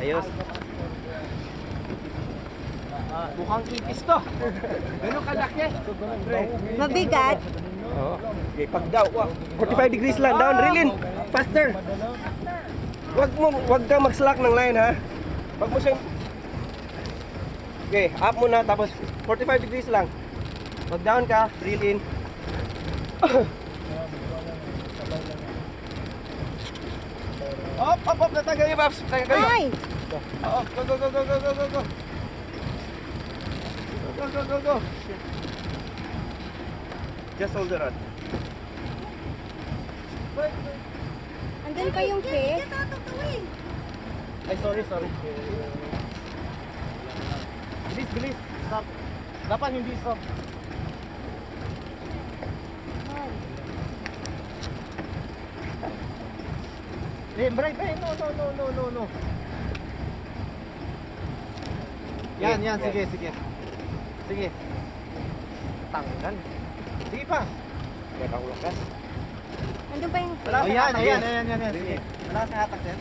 Ayos. Mukhang ipis to. Ganun kalaki. Mabigat. Oo. Okay, pag down. 45 degrees lang. Down. Reel in. Faster. Wag kang mag-slack ng line ha. Wag mo siyang... Okay, up muna tapos 45 degrees lang. Pag down ka, reel in. Up, natanggal yung Babs. Ay! Go. Go. Just hold the rod. Andun pa yung fish. Ay, sorry. Bilis. Stop. Dapat hindi stop. Break. No. Yan, sige. Tanggal. Sige pa. Kaya kakulakas. Andun pa yung fish. Oh, yan. Sige. Wala sa hatak yan.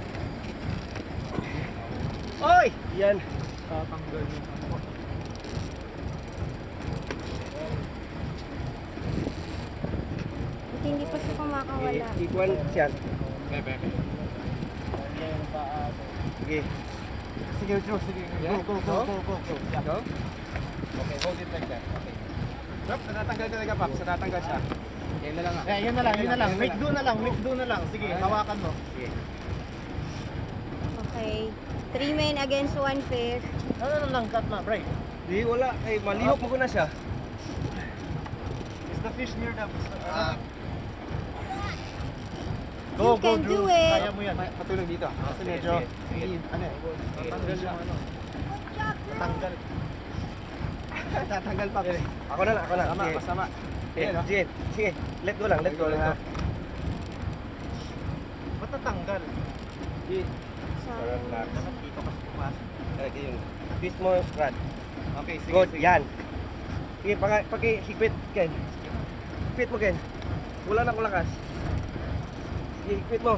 Oy! Yan. Tatanggal yung ano. Hindi pa siya kumakawala. Ikuan siyan. Bebe. Sige. Sige. Go. Go. Okay, hold it like that. Okay. Drop, natatanggal talaga, Paps. Natatanggal siya. Yan na lang ah. Yan na lang. Make do na lang. Sige, hawakan mo. Sige. Okay. 3 men against 1 fish. Ano lang, cut na, break. Di, wala. Ay, malihok mo ko na siya. Is the fish near the... You can do it. Kaya mo yan. Patulog dito. Kasi medyo... Ano eh? Tatanggal yung ano. Tatanggal. Tatanggal pa. Ako na. Tama. Sige. Let go lang. Ha. Ba't natanggal? Sayang. Dapat dito kasi pumasok. Talaga yun. Twist mo yung rod. Okay, sige. Good. Yan. Sige, paki-higpit, Ken. Higpit mo, Ken. Wala na akong lakas. Sige, higpit mo.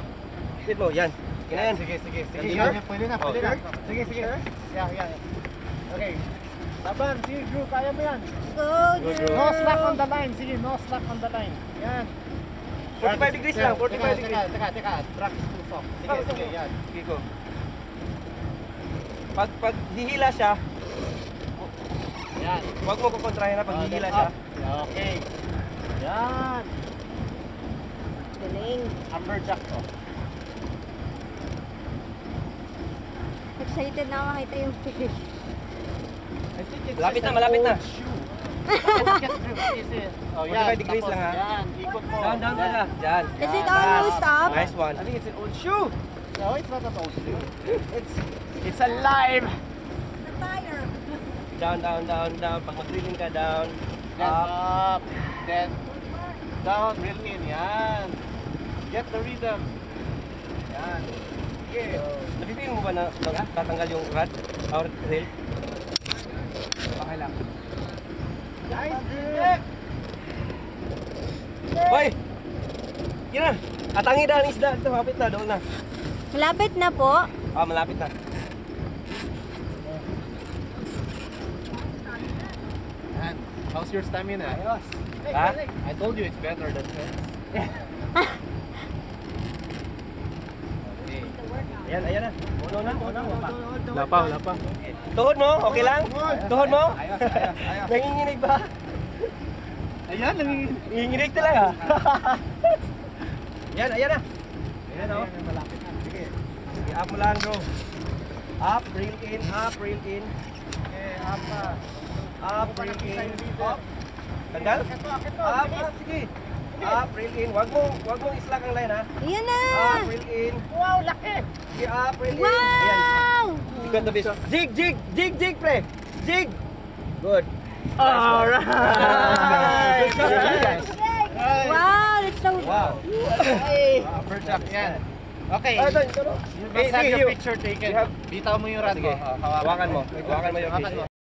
Yan. Yan. Sige. Sure? Pwede na. Sige. Yeah. Okay. Laban, sige Drew, kaya mo yan. Go, Drew. No slack on the line. Sige, no slack on the line. Yan. 45 degrees lang, 45 degrees. Teka. Track is too soft. Sige, yan. Sige ko. Pag hihila siya, Yan. huwag mo kukontrahin na pag hihila siya. Okay. Yan. Galing. Upper jack to. Excited na ako makita yung fish. Malapit na. Oh, 45 degrees lang, ha? Yan, ikot mo. Down ka. Diyan. Is it almost up? Nice one. I think it's an old shoe. No, it's not an old shoe. It's alive. The fire. Down. Pag mag-drilling ka, down. Then up. Then down, reel in. Yan. Get the rhythm. Yan. Okay. Napipili mo ba na tatanggal yung rod or reel? Okay lang. Nice. Hoy! Yun na! Atangi na ang isda. Ito, hapit na. Doon na. Malapit na po. Malapit na. Yan. How's your stamina? Ayos. Ha? I told you it's better than this. Ayan na. Uno na. Wala pa. Tuhod mo? Okay lang? Tuhod mo? Ayos. Nanginginig ba? Ayan, Nanginginig talaga. Ayan na. Ayan o. malapit na. Sige. Sige, up mo lang bro. Up, reel in. Okay, up pa. Up, reel in. Up. Tanggal? Up, sige. Up, reel in. Wag mo islack ang line ha. Ayan na. Up, reel in. Wow, laki! Sige, up, reel in. Ayan. Wow! You got the fish. Jig, pre. Jig. Good. Alright! Good job, guys. Wow, that's so... Wow. Upper jack yan. Okay. Ito. You must have your picture taken. Bitaw mo yung rod mo. Sige. Hawakan mo yung fish.